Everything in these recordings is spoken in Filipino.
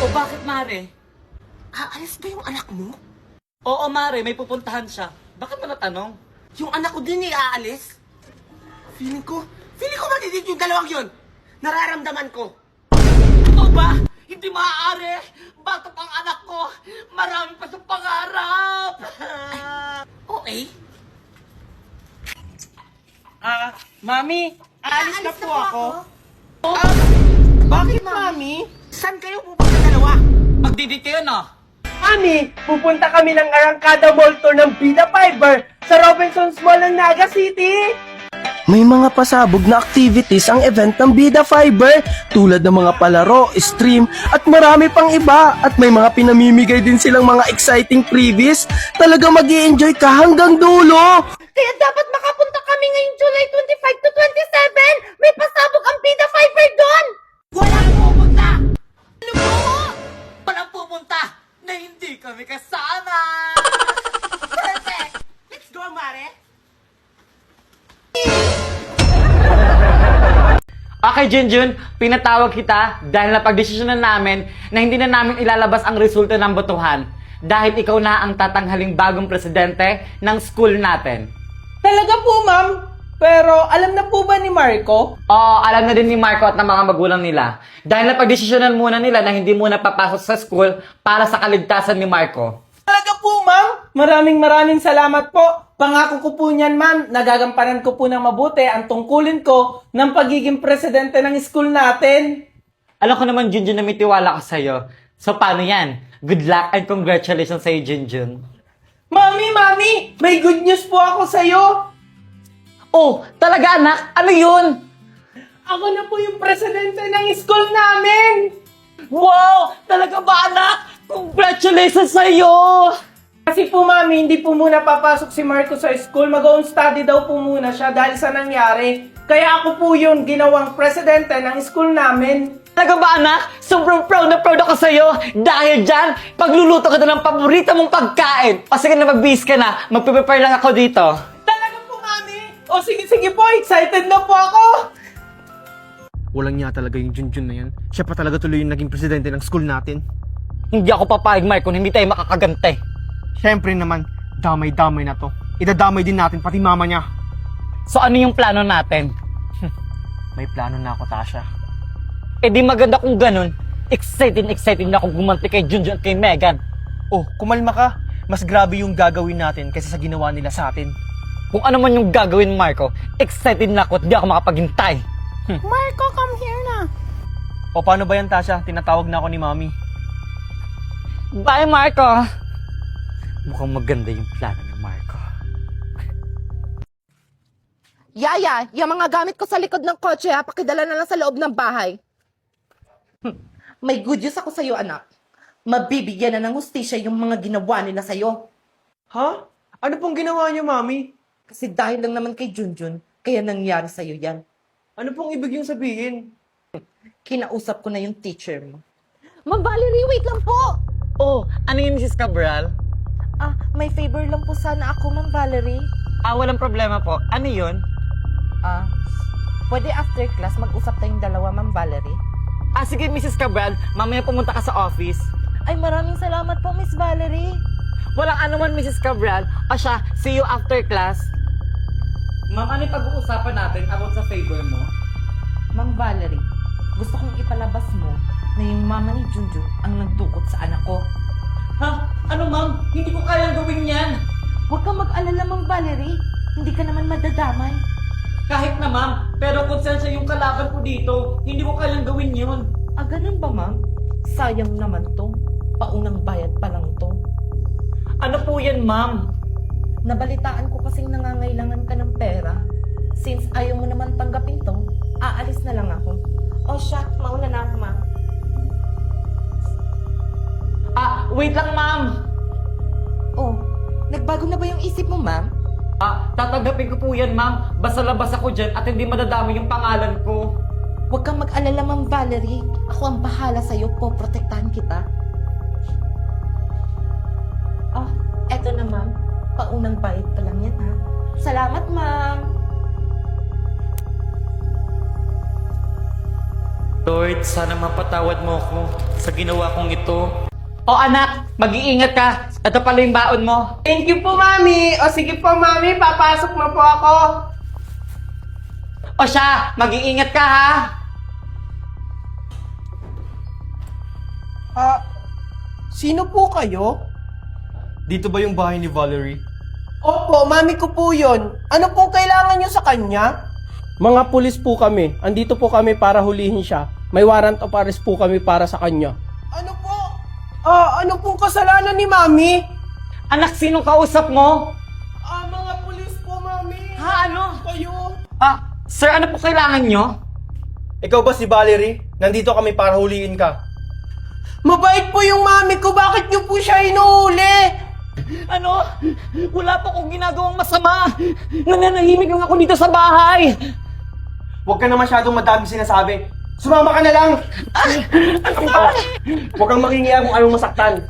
O bakit, Mare? Aalis ba yung anak mo? Oo, Mare, may pupuntahan siya. Bakit mo natanong? Yung anak ko din aalis? Feeling ko madidig yung dalawang yun. Nararamdaman ko. Ito ba? Hindi maaari! Bata pang anak ko! Marami pa sa pangarap! Okay. Mami, aalis na po ako. Bakit, Mami? Saan kayo pupunta dalawa? Magdidit kayo, no? Mami, pupunta kami ng Arangkada Mall Tour ng Bida Fiber sa Robinsons Mall ng Naga City. May mga pasabog na activities ang event ng Bida Fiber tulad ng mga palaro, stream at marami pang iba at may mga pinamimigay din silang mga exciting freebies. Talaga mag-i-enjoy ka hanggang dulo! Kaya dapat makapunta kami ngayong July 25 to 27. May pasabog ang Bida Fiber doon. Walang pupunta! Ano po? Walang pupunta na hindi kami kasama! Perfect! Let's go, Mare! Okay, Junjun, pinatawag kita dahil napagdesisyonan namin na hindi na namin ilalabas ang resulta ng botohan dahil ikaw na ang tatanghaling bagong presidente ng school natin. Talaga po, ma'am? Pero alam na po ba ni Marco? Oo, alam na din ni Marco at ng mga magulang nila. Dahil napagdesisyonan muna nila na hindi muna papasok sa school para sa kaligtasan ni Marco. Talaga po, ma'am? Maraming salamat po. Pangako ko po niyan, ma'am, nagagampanan ko po ng mabuti ang tungkulin ko ng pagiging presidente ng school natin. Alam ko naman, Junjun, na may tiwala ka sa'yo. So, paano yan? Good luck and congratulations sa'yo, Junjun. Mami, may good news po ako sa'yo. Oh, talaga, anak? Ano yun? Ako na po yung presidente ng school namin. Wow! Talaga ba, anak? Congratulations sa'yo! Kasi po, mami, hindi po muna papasok si Marco sa school. Mag-own study daw po muna siya dahil sa nangyari. Kaya ako po yun ginawang presidente ng school namin. Talaga ba, anak? Sobrang proud na proud ako sa'yo. Dahil dyan, pagluluto ka na ng paborito mong pagkain. O sige na, mag-bihis ka na. Magpe-prepare lang ako dito. Talaga po, mami? O sige po, excited na po ako. Walang niya talaga yung Junjun na yan. Siya pa talaga tuloy yung naging presidente ng school natin. Hindi ako papayag, Mark, kung hindi tayo makakagante. Siyempre naman, damay-damay na to. Idadamay din natin pati mama niya. So ano yung plano natin? May plano na ako, Tasha. Eh di maganda kung ganun. Excited na akong gumanti kay Junjun at kay Megan. Oh, kumalma ka. Mas grabe yung gagawin natin kaysa sa ginawa nila sa atin. Kung ano man yung gagawin, Marco, excited na ako at di ako makapaghintay. Marco, come here na. O paano ba yan, Tasha? Tinatawag na ako ni Mami. Bye, Marco! Mukhang maganda yung plano ni Marco. Yaya, yung mga gamit ko sa likod ng kotse ha, pakidala na lang sa loob ng bahay. May good news ako sa'yo, anak. Mabibigyan na ng hustisya yung mga ginawa nila sa'yo. Ha? Ano pong ginawa niyo, Mami? Kasi dahil lang naman kay Junjun, kaya nangyari sa'yo yan. Ano pong ibig yung sabihin? Kinausap ko na yung teacher mo. Ma'am Valerie, wait lang po! Oh, ano yun, Mrs. Cabral? May favor lang po sana ako, Ma'am Valerie. Walang problema po. Ano yun? Pwede after class mag-usap tayong dalawa, Ma'am Valerie? Sige, Mrs. Cabral. Mamaya pumunta ka sa office. Ay, maraming salamat po, Miss Valerie. Walang anuman, Mrs. Cabral. Siya, see you after class. Ma'am, ano yung pag-uusapan natin about sa favor mo? Ma'am Valerie, gusto kong ipalabas mo na yung mama ni Junjun ang nagdukot sa anak ko. Ha? Ano, ma'am? Hindi ko kayang gawin yan. Huwag kang mag-alala, Ma'am Valerie. Hindi ka naman madadamay. Kahit na, ma'am. Pero konsensya yung kalaban ko dito. Hindi ko kayang gawin yun. Ganun ba, Ma'am? Sayang naman to. Paunang bayad pa lang to. Ano po yan, ma'am? Nabalitaan ko kasing nangangailangan ka ng pera. Since ayaw mo naman tanggapin to, aalis na lang ako. Siya, mauna na ako, Ma'am. Wait lang, ma'am. Nagbago na ba yung isip mo, Ma'am? Tatanggapin ko po yan, ma'am. Basta labas ako dyan at hindi madadami yung pangalan ko. Huwag kang mag-alala, Ma'am Valerie. Ako ang bahala sa'yo po. Protektahan kita. Eto na, Ma'am. Paunang bayad pa lang yan, ha? Salamat, Ma'am. Lord, sana mapatawad mo ako sa ginawa kong ito. O anak, mag-iingat ka. Ito pala yung baon mo. Thank you po, Mami. O sige po, Mami, papasok na po ako. O siya, mag-iingat ka ha. Sino po kayo? Dito ba yung bahay ni Valerie? Opo, Mami ko po yun. Ano pong kailangan nyo sa kanya? Mga pulis po kami. Andito po kami para hulihin siya. May warrant of arrest po kami para sa kanya. Ano po? Ano pong kasalanan ni Mami? Anak, sinong kausap mo? Mga pulis po, Mami. Ha, ano? Kayo? Sir, ano po kailangan nyo? Ikaw ba si Valerie? Nandito kami para huliin ka. Mabait po yung Mami ko. Bakit nyo po siya inuuli? Ano? Wala po akong ginagawang masama. Nananahimik lang ako dito sa bahay. Huwag ka na masyadong madami sinasabi. Sumama ka na lang! Huwag kang makingiya kung ayaw masaktan.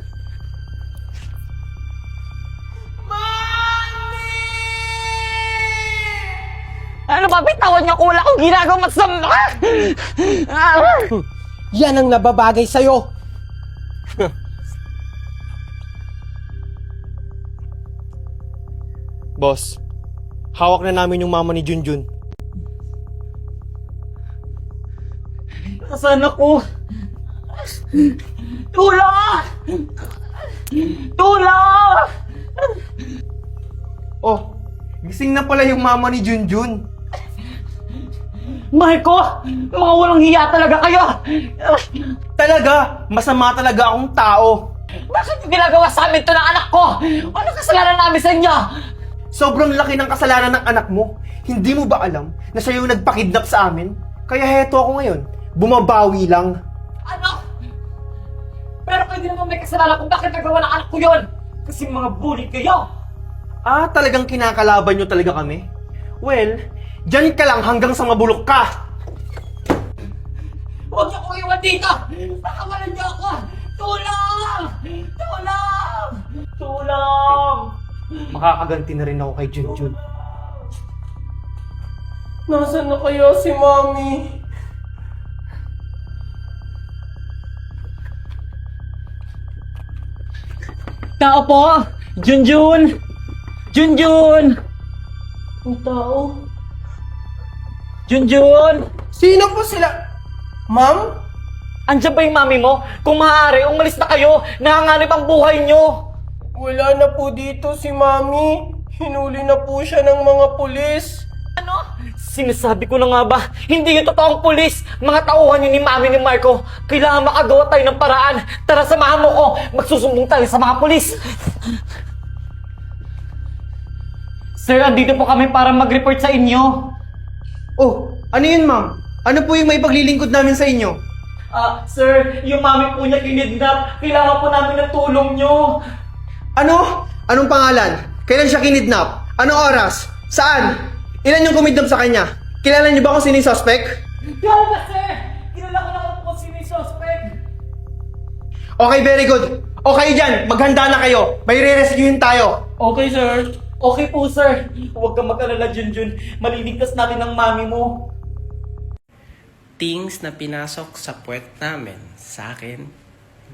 Ano ba? Bitawan niyo ako. Wala akong ginagawang masama. Yan ang nababagay sa'yo. Boss, hawak na namin yung mama ni Junjun. Nasaan ako? Tulong! Tulong! Oh, gising na pala yung mama ni Junjun. Marco! Mga walang hiya talaga kayo! Talaga, masama talaga akong tao. Bakit yung ginagawa sa amin to ng anak ko? Ano kasalanan namin sa inyo? Sobrang laki ng kasalanan ng anak mo. Hindi mo ba alam na siya yung nagpakidnap sa amin? Kaya heto ako ngayon. Bumabawi lang. Ano? Pero kayo din naman may kasalanan kung bakit nagawa ng anak ko yun! Kasi mga bully kayo! Talagang kinakalaban nyo talaga kami? Well, dyan ka lang hanggang sa mabulok ka. Huwag niyo kong iwan dito! Pakawalan niyo ako! Tulong! Tulong! Tulong! Makakaganti na rin ako kay Junjun. Nasaan na kaya si Mami? Tao po! Junjun! Junjun! Ang tao? Junjun! Sino po sila? Ma'am? Andiyan ba yung mami mo? Kung maaari, umalis na kayo! Nanganganib ang buhay nyo! Wala na po dito si Mami. Hinuli na po siya ng mga pulis. Ano? Sinasabi ko na nga ba, hindi yung totoong pulis! Mga tauhan yun ni mami ni Marco! Kailangan makagawa tayo ng paraan! Tara, samahan mo ko! Magsusumbong tayo sa mga pulis! Sir, andito po kami para mag-report sa inyo. Oh, ano yun ma'am? Ano po yung may paglilingkod namin sa inyo? Sir, yung mami po niya kinidnap. Kailangan po namin ng tulong nyo. Ano? Anong pangalan? Kailan siya kinidnap? Anong oras? Saan? Ilan yung kumidnap sa kanya? Kilala niyo ba kung sino yung suspect? Kaya na, sir! Kilala ko na kung sino yung suspect. Okay, very good. Okay dyan, maghanda na kayo. May re-rescuehin tayo. Okay, sir. Okay po, sir. Huwag kang mag-alala, Junjun. Maliligtas natin ang mami mo. Things na pinasok sa puwet namin, sa akin,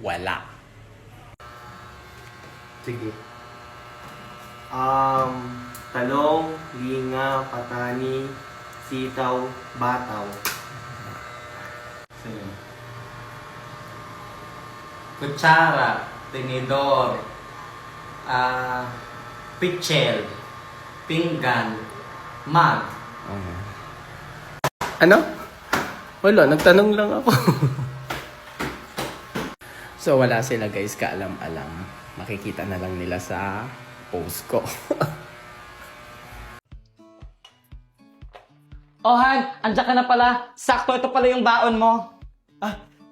wala. Sige. Talong, linga, patani, sitaw, bataw. Sige. Kutsara, tinidor, pichel, pinggan, mug. Ano? Wala, nagtanong lang ako. So wala sila guys, kaalam-alam. Makikita na lang nila sa post ko. Oh, Han, andyan ka na pala. Sakto, ito pala yung baon mo.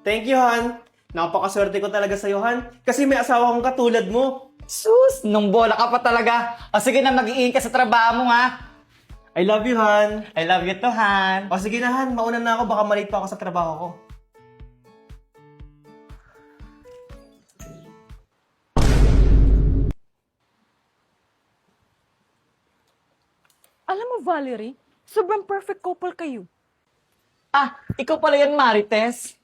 Thank you, Han. Napakaswerte ko talaga sa'yo, Han. Kasi may asawa kong katulad mo. Sus, nung bola ka pa talaga. O sige na, mag-iingat ka sa trabaho mo, ha? I love you, Han. I love you too, Han. O sige na, Han. Mauna na ako. Baka malate pa ako sa trabaho ko. Alam mo, Valerie, sobrang perfect couple kayo. Ah, ikaw pala yan, Marites.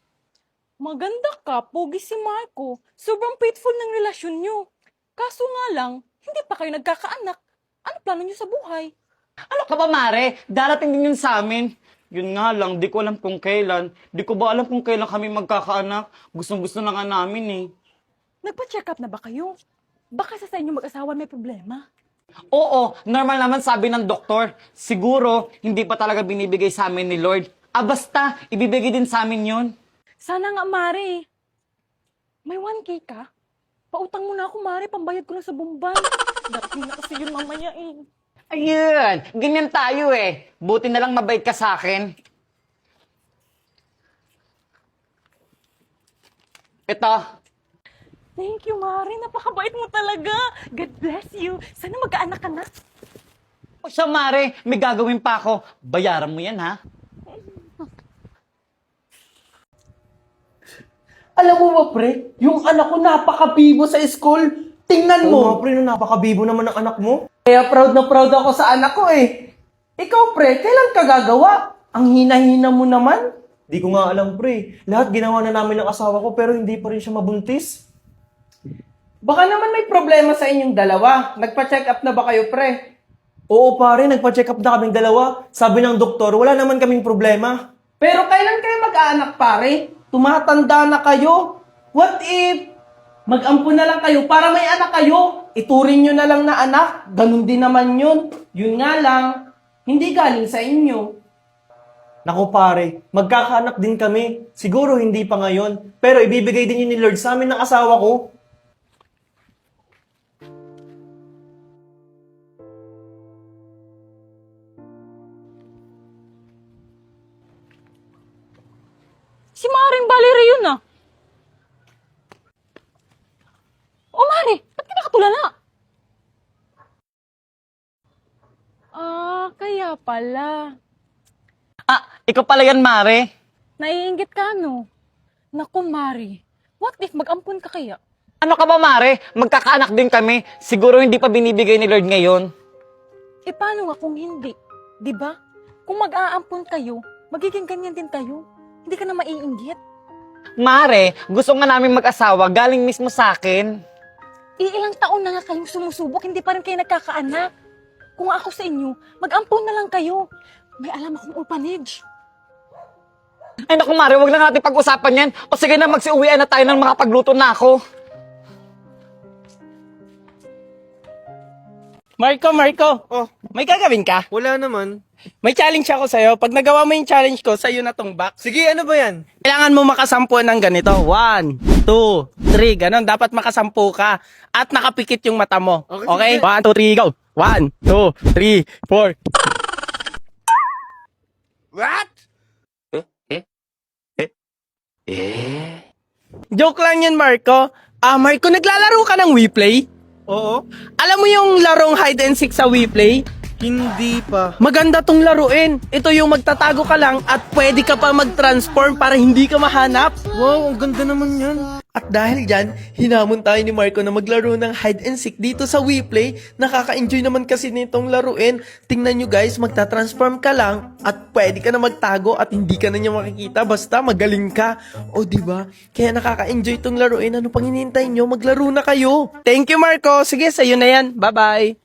Maganda ka, pogi si Marco. Sobrang faithful ng relasyon nyo. Kaso nga lang, hindi pa kayo nagkakaanak. Ano plano nyo sa buhay? Ano ka ba, Mare? Darating din yun sa amin. Yun nga lang, di ko alam kung kailan. Di ko ba alam kung kailan kami magkakaanak? Gustong-gusto na nga namin eh. Nagpa-check up na ba kayo? Baka sa inyo mag-asawa may problema. Oo, normal naman sabi ng doktor. Siguro, hindi pa talaga binibigay sa amin ni Lord. Ah, basta, ibibigay din sa amin yun. Sana nga, Mare. May 1K ka? Pautang mo na ako, Mare. Pambayad ko na sa bumban. Darating na kasi yun mamaya eh. Ayun, ganyan tayo eh. Buti na lang mabait ka sa akin. Ito. Thank you, Mare. Napakabait mo talaga. God bless you. Sana magkaanak ka na. O siya, Mare, may gagawin pa ako. Bayaran mo yan, ha? Alam mo ba, pre? Yung anak ko napakabibo sa school. Tingnan mo. Oo nga, pre, no, napakabibo naman ng anak mo. Kaya proud na proud ako sa anak ko eh. Ikaw, pre, kailan ka gagawa? Ang hina-hina mo naman. Di ko nga alam, pre. Lahat ginawa na namin ng asawa ko pero hindi pa rin siya mabuntis. Baka naman may problema sa inyong dalawa. Nagpa-check up na ba kayo, pre? Oo, pare, nagpa-check up na kaming dalawa. Sabi ng doktor, wala naman kaming problema. Pero kailan kayo mag-aanak, pare? Tumatanda na kayo. What if mag-ampun na lang kayo para may anak kayo? Ituring nyo na lang na anak. Ganun din naman yun. Yun nga lang, hindi galing sa inyo. Naku pare, magkakaanak din kami. Siguro hindi pa ngayon. Pero ibibigay din yun ni Lord sa amin ng asawa ko. Si Maring Valerie yun ah. O Mare, ba't ka nakatulala? Ah, kaya pala. Ah, ikaw pala yan, Mare. Naiinggit ka, no? Naku, Mare. What if mag-ampun ka kaya? Ano ka ba, Mare? Magkakaanak din kami. Siguro hindi pa binibigay ni Lord ngayon. E paano nga kung hindi? 'Di ba? Kung mag-aampun kayo, magiging ganyan din kayo. Hindi ka na maiinggit. Mare, gusto nga namin mag-asawa galing mismo sa akin. Ilang taon na nga kayong sumusubok, hindi pa rin kayo nagkakaanak. Kung ako sa inyo, mag-ampun na lang kayo. May alam akong orphanage. Ay naku, Mare, wag na natin pag-usapan yan. O sige na, magsiuwian na tayo ng mga pagluto na ako. Marco, Oh, may gagawin ka? wala naman. May challenge ako sa'yo. Pag nagawa mo yung challenge ko, sa'yo na tong box. Sige, ano ba yan? Kailangan mo makasampu ng ganito. 1, 2, 3. Ganon. Dapat makasampu ka. At nakapikit yung mata mo. Okay, Okay? 1, 2, 3, go. 1, 2, 3, 4. What? Joke lang yun, Marco. Marco, naglalaro ka ng WePlay? Oo. Alam mo yung larong hide and seek sa WePlay? Hindi pa. Maganda tong laruin. Ito yung magtatago ka lang at pwede ka pa mag-transform para hindi ka mahanap. Wow, ang ganda naman yan. At dahil dyan, hinamon tayo ni Marco na maglaro ng hide and seek dito sa WePlay. Nakaka-enjoy naman kasi nitong laruin. Tingnan nyo guys, magta-transform ka lang at pwede ka na magtago at hindi ka na niya makikita basta magaling ka. O diba? Kaya nakaka-enjoy tong laruin. Ano pang hinihintay nyo? Maglaro na kayo. Thank you Marco. Sige, sa'yo na yan. Bye-bye.